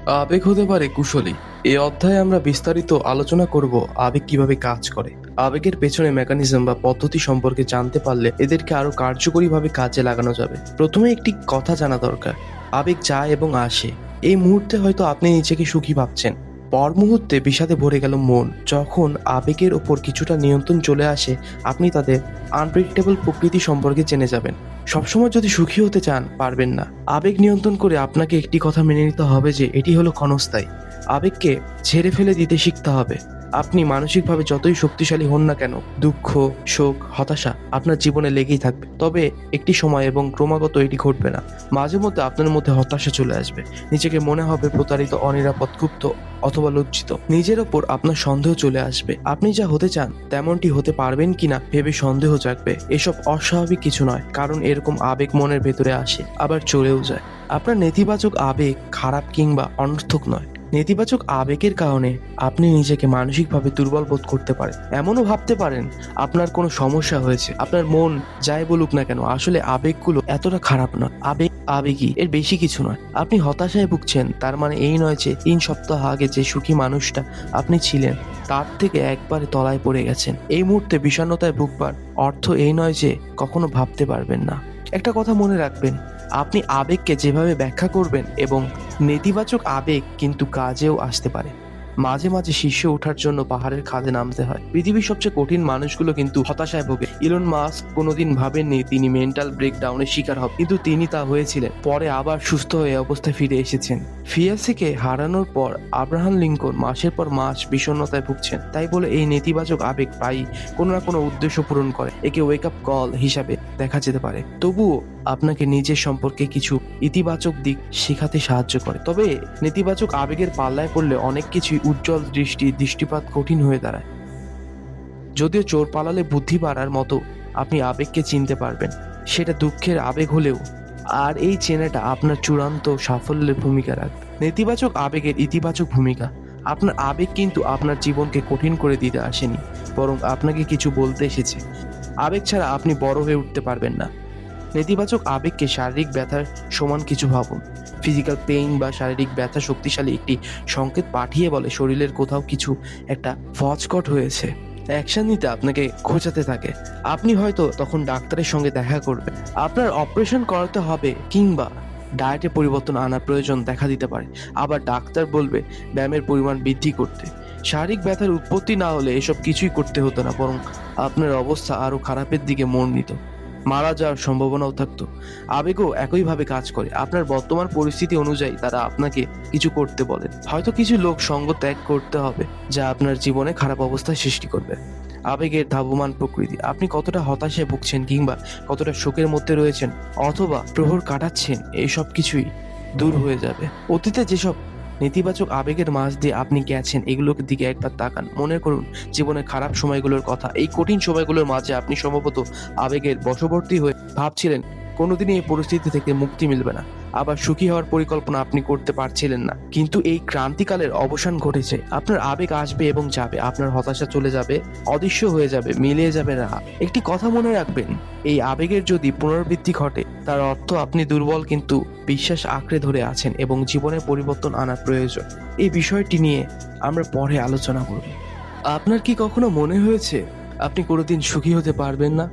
আবেগ হতে পারে কুশলী। এই অধ্যায়ে আমরা বিস্তারিত আলোচনা করব আবেগ কিভাবে কাজ করে। আবেগের পেছনে মেকানিজম বা পদ্ধতি সম্পর্কে জানতে পারলে এদেরকে আরো কার্যকরীভাবে কাজে লাগানো যাবে। প্রথমে একটি কথা জানা দরকার, আবেগ যায় এবং আসে। এই মুহূর্তে হয়তো আপনি নিজেকে সুখী ভাবছেন, পর মুহূর্তে বিষাদে ভরে গেল মন। যখন আবেগের ওপর কিছুটা নিয়ন্ত্রণ চলে আসে, আপনি তাদের আনপ্রেডিক্টেবল প্রকৃতি সম্পর্কে জেনে যাবেন। সবসময় যদি সুখী হতে চান, পারবেন না। আবেগ নিয়ন্ত্রণ করে আপনাকে একটি কথা মেনে নিতে হবে যে এটি হলো ক্ষণস্থায়ী। আবেগকে ঝেড়ে ফেলে দিতে শিখতে হবে। আপনি মানসিকভাবে যতই শক্তিশালী হন না কেন, দুঃখ, শোক, হতাশা আপনার জীবনে লেগেই থাকবে। তবে একটি সময় এবং ক্রমাগত এটি ঘটবে না। মাঝে মধ্যে আপনার মধ্যে হতাশা চলে আসবে, নিজেকে মনে হবে প্রতারিত, অনিরাপদ, ক্ষুব্ধ অথবা লজ্জিত। নিজের ওপর আপনার সন্দেহ চলে আসবে, আপনি যা হতে চান তেমনটি হতে পারবেন কিনা ভেবে সন্দেহ জাগবে। এসব অস্বাভাবিক কিছু নয়, কারণ এরকম আবেগ মনের ভেতরে আসে আবার চলেও যায়। আপনার নেতিবাচক আবেগ খারাপ কিংবা অনর্থক নয়। নেতিবাচক আবেগের কারণে আপনি নিজেকে মানসিকভাবে দুর্বল বোধ করতে পারেন। এমনও ভাবতে পারেন আপনার কোনো সমস্যা হয়েছে। আপনার মন যাই বলুক না কেন, আসলে আবেগগুলো এতটা খারাপ নয়। আবেগ আবেগই, এর বেশি কিছু নয়। আপনি হতাশায় ভুগছেন, তার মানে এই নয় যে 3 সপ্তাহ আগে যে সুখী মানুষটা আপনি ছিলেন তার থেকে একবারে তলায় পড়ে গেছেন। এই মুহূর্তে বিষণ্ণতায় ভুগবার অর্থ এই নয় যে কখনো ভাবতে পারবেন না। একটা কথা মনে রাখবেন, আপনি আবেগকে যেভাবে ব্যাখ্যা করবেন, এবং নেতিবাচক আবেগ কিন্তু কাজেও আসতে পারে। মাঝে মাঝে শীর্ষে ওঠার জন্য পাহাড়ের খাদে নামতে হয়। পৃথিবীর সবচেয়ে কঠিন মানুষগুলো কিন্তু হতাশায় ভোগে। ইলন মাস্ক কোনোদিন ভাবেননি তিনি মেন্টাল ব্রেকডাউনের শিকার হবেন, কিন্তু তিনি তা হয়েছিলেন। পরে আবার সুস্থ হয়ে অবস্থায় ফিরে এসেছেন। ফিয়াসিকে হারানোর পর আব্রাহাম লিঙ্কন মাসের পর মাস বিষণ্ণতায় ভুগছেন। তাই বলে এই নেতিবাচক আবেগ প্রায়ই কোনো না কোনো উদ্দেশ্য পূরণ করে। একে ওয়েক আপ কল হিসাবে দেখা যেতে পারে। তবুও আপনাকে নিজের সম্পর্কে কিছু ইতিবাচক দিক শেখাতে সাহায্য করে। তবে নেতিবাচক আবেগের পাল্লায় পড়লে অনেক কিছুই উজ্জ্বল দৃষ্টিপাত কঠিন হয়ে দাঁড়ায়। যদিও চোর পালালে বুদ্ধি বাড়ার মতো আপনি আবেগকে চিনতে পারবেন, সেটা দুঃখের আবেগ হলেও। আর এই চেনাটা আপনার চূড়ান্ত সাফল্যের ভূমিকা রাখবে। নেতিবাচক আবেগের ইতিবাচক ভূমিকা। আপনার আবেগ কিন্তু আপনার জীবনকে কঠিন করে দিতে আসেনি, বরং আপনাকে কিছু বলতে এসেছে। আবেগ ছাড়া আপনি বড় হয়ে উঠতে পারবেন না। নেতিবাচক আবেগকে শারীরিক ব্যথার সমান কিছু ভাবুন। ফিজিক্যাল পেইন বা শারীরিক ব্যথা শক্তিশালী একটি সংকেত পাঠিয়ে বলে শরীরের কোথাও কিছু একটা ফচকট হয়েছে। অ্যাকশন নিতে আপনাকে খোঁচাতে থাকে। আপনি হয়তো তখন ডাক্তারের সঙ্গে দেখা করবেন, আপনার অপারেশন করাতে হবে, কিংবা ডায়েটে পরিবর্তন আনা প্রয়োজন দেখা দিতে পারে। আবার ডাক্তার বলবে ব্যায়ামের পরিমাণ বৃদ্ধি করতে। শারীরিক ব্যথার উৎপত্তি না হলে এসব কিছুই করতে হতো না, বরং আপনার অবস্থা আরো খারাপের দিকে মোড় নিত, মারা যাওয়ার সম্ভাবনাও থাকতো। আবেগও একইভাবে কাজ করে। আপনার বর্তমান পরিস্থিতি অনুযায়ী তারা আপনাকে কিছু করতে বলেন। হয়তো কিছু লোক সঙ্গ ত্যাগ করতে হবে, যা আপনার জীবনে খারাপ অবস্থা সৃষ্টি করবে। আবেগের ধাবমান প্রকৃতি। আপনি কতটা হতাশায় ভুগছেন কিংবা কতটা শোকের মধ্যে রয়েছেন অথবা প্রহর কাটাচ্ছেন, এইসব কিছুই দূর হয়ে যাবে। অতীতে যেসব নেতিবাচক আবেগের মাঝ দিয়ে আপনি গেছেন, এগুলোর দিকে একবার তাকান। মনে করুন জীবনের খারাপ সময়গুলোর কথা। এই কঠিন সময়গুলোর মাঝে আপনি সম্ভবত আবেগের বশবর্তী হয়ে ভাবছিলেন কোনোদিনই এই পরিস্থিতি থেকে মুক্তি মিলবে না। আবার সুখী হওয়ার পরিকল্পনা আপনি করতে পারছিলেন না। কিন্তু এই ক্রান্তিকালের অবসান ঘটেছে। আপনার আবেগ আসবে এবং যাবে, আপনার হতাশা চলে যাবে, অদৃশ্য হয়ে যাবে, মিলিয়ে যাবে না। একটি কথা মনে রাখবেন, এই আবেগের যদি পুনরাবৃত্তি ঘটে, তার অর্থ আপনি দুর্বল কিন্তু বিশ্বাস আঁকড়ে ধরে আছেন এবং জীবনে পরিবর্তন আনার প্রয়োজন। এই বিষয়টি নিয়ে আমরা পরে আলোচনা করব। আপনার কি কখনো মনে হয়েছে আপনি কোনোদিন সুখী হতে পারবেন না?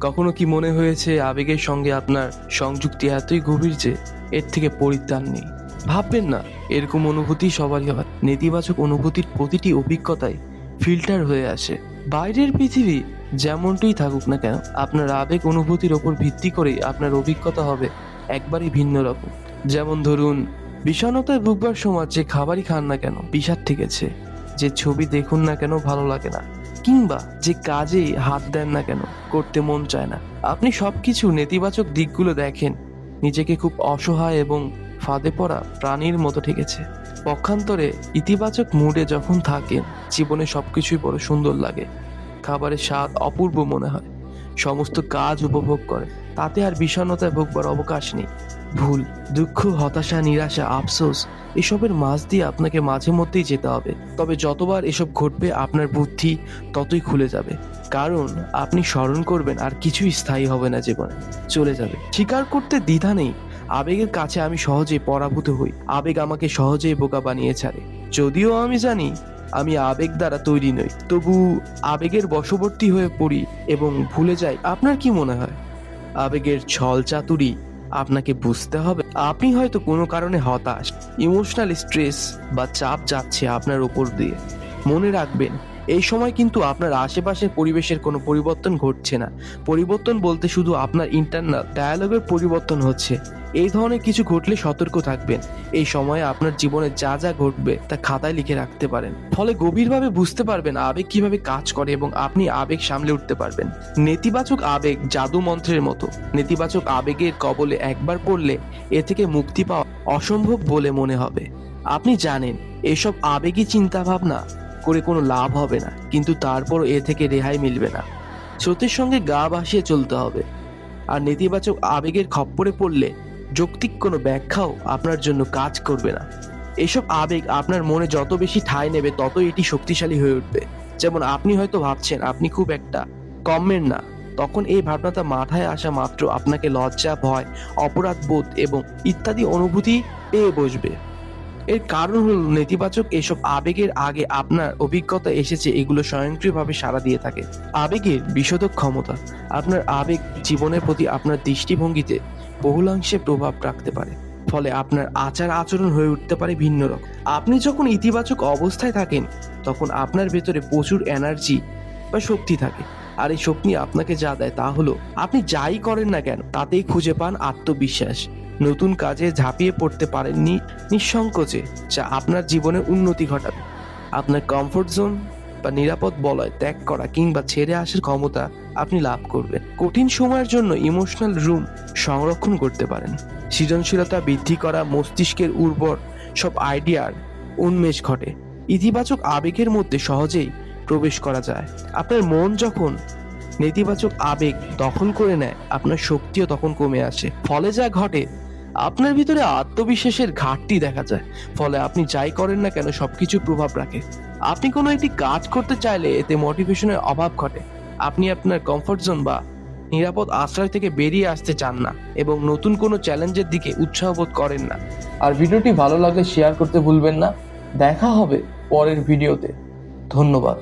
কখনো কি মনে হয়েছে আবেগের সঙ্গে আপনার সংযুক্তি এতই গভীর যে এর থেকে পরিত্রাণ নেই? ভাববেন না, এরকম অনুভূতি সবারই হয়। নেতিবাচক অনুভূতির প্রতিটি অভিজ্ঞতাই ফিল্টার হয়ে আসে। বাইরের পৃথিবী যেমনটাই থাকুক না কেন, আপনার আবেগ অনুভূতির ওপর ভিত্তি করেই আপনার অভিজ্ঞতা হবে একবারই ভিন্ন রকম। যেমন ধরুন, বিষণ্ণতায় ভুগবার সময় যে খাবারই খান না কেন বিষাদ ঠেকেছে, যে ছবি দেখুন না কেন ভালো লাগে না, কিংবা যে কাজেই হাত দেন না কেন করতে মন চায় না। আপনি সবকিছু নেতিবাচক দিকগুলো দেখেন, নিজেকে খুব অসহায় এবং ফাঁদে পড়া প্রাণীর মতো ঠেকেছে। পক্ষান্তরে ইতিবাচক মুডে যখন থাকেন, জীবনে সবকিছুই বড় সুন্দর লাগে। খাবারের স্বাদ অপূর্ব মনে হয়, সমস্ত কাজ উপভোগ করে। তাতে আর বিষণ্ণতায় ভোগবার অবকাশ নেই। ভুল, দুঃখ, হতাশা, নিরাশা, আফসোস, এসবের মাঝ দিয়ে আপনাকে মাঝে মধ্যেই যেতে হবে। তবে যতবার এসব ঘটবে আপনার বুদ্ধি ততই খুলে যাবে, কারণ আপনি স্মরণ করবেন আর কিছুই স্থায়ী হবে না, জীবনে চলে যাবে। স্বীকার করতে দ্বিধা নেই, আবেগের কাছে আমি সহজেই পরাভূত হই। আবেগ আমাকে সহজেই বোকা বানিয়ে ছাড়ে। যদিও আমি জানি আমি আবেগ দ্বারা তৈরি নই, তবু আবেগের বশবর্তী হয়ে পড়ি এবং ভুলে যাই। আপনার কি মনে হয় আবেগের ছল চাতুরি আপনাকে বুঝতে হবে? আপনি হয়তো কোনো কারণে হতাশ, ইমোশনাল স্ট্রেস বা চাপ যাচ্ছে আপনার উপর দিয়ে। মনে রাখবেন, এই সময় কিন্তু আপনার আশেপাশের পরিবেশের কোনো পরিবর্তন ঘটছে না। পরিবর্তন বলতে শুধু আপনার ইন্টারনাল ডায়ালগের পরিবর্তন হচ্ছে। এই ধরনের কিছু ঘটলে সতর্ক থাকবেন। এই সময়ে আপনার জীবনে যা যা ঘটবে তা খাতায় লিখে রাখতে পারেন। ফলে গভীরভাবে বুঝতে পারবেন আবেগ কিভাবে কাজ করে এবং আপনি আবেগ সামলে উঠতে পারবেন। নেতিবাচক আবেগ জাদু মন্ত্রের মতো। নেতিবাচক আবেগের কবলে একবার পড়লে এ থেকে মুক্তি পাওয়া অসম্ভব বলে মনে হবে। আপনি জানেন এসব আবেগী চিন্তা ভাবনা করে কোনো লাভ হবে না, কিন্তু তারপর এ থেকে রেহাই মিলবে না। স্রোতের সঙ্গে গা ভাসিয়ে চলতে হবে। আর নেতিবাচক আবেগের খপ্পরে পড়লে যৌক্তিক কোনো ব্যাখ্যাও আপনার জন্য কাজ করবে না। এসব আবেগ আপনার মনে যত বেশি ঠাঁই নেবে ততই এটি শক্তিশালী হয়ে উঠবে। যেমন আপনি হয়তো ভাবছেন আপনি খুব একটা কমের না, তখন এই ভাবনাটা মাথায় আসা মাত্র আপনাকে লজ্জা, ভয়, অপরাধ বোধ এবং ইত্যাদি অনুভূতি পেয়ে বসবে। এর কারণ হল নেতিবাচক এসব আবেগের আগে আপনার অভিজ্ঞতা এসেছে, এগুলো স্বয়ংক্রিয়ভাবে সাড়া দিয়ে থাকে। আবেগের বিশোধক ক্ষমতা। আপনার আবেগ জীবনের প্রতি আপনার দৃষ্টিভঙ্গিতে বহুলাংশে প্রভাব রাখতে পারে। ফলে আপনার আচার আচরণ হয়ে উঠতে পারে ভিন্ন রকম। আপনি যখন ইতিবাচক অবস্থায় থাকেন তখন আপনার ভেতরে প্রচুর এনার্জি বা শক্তি থাকে। আর এই শক্তি আপনাকে যা দেয় তা হলো আপনি যাই করেন না কেন তাতেই খুঁজে পান আত্মবিশ্বাস। নতুন কাজে ঝাঁপিয়ে পড়তে পারেননি নিঃসংকোচে, যা আপনার জীবনে উন্নতি ঘটাবে। আপনার কমফোর্ট জোন বা নিরাপদ বলয় ত্যাগ করা কিংবা ছেড়ে আসার ক্ষমতা আপনি লাভ করবেন। কঠিন সময়ের জন্য ইমোশনাল রুম সংরক্ষণ করতে পারেন। সৃজনশীলতা বৃদ্ধি করা, মস্তিষ্কের উর্বর সব আইডিয়ার উন্মেষ ঘটে। ইতিবাচক আবেগের মধ্যে সহজেই প্রবেশ করা যায়। আপনার মন যখন নেতিবাচক আবেগ দখল করে নেয় আপনার শক্তিও তখন কমে আসে। ফলে যা ঘটে আপনার ভিতরে আত্মবিশ্বাসের ঘাটতি দেখা যায়। ফলে আপনি যাই করেন না কেন সবকিছু প্রভাব রাখে। আপনি কোনো একটি কাজ করতে চাইলে এতে মোটিভেশনের অভাব ঘটে। আপনি আপনার কমফোর্ট জোন বা নিরাপদ আশ্রয় থেকে বেরিয়ে আসতে চান না এবং নতুন কোনো চ্যালেঞ্জের দিকে উৎসাহ বোধ করেন না। আর ভিডিওটি ভালো লাগলে শেয়ার করতে ভুলবেন না। দেখা হবে পরের ভিডিওতে। ধন্যবাদ।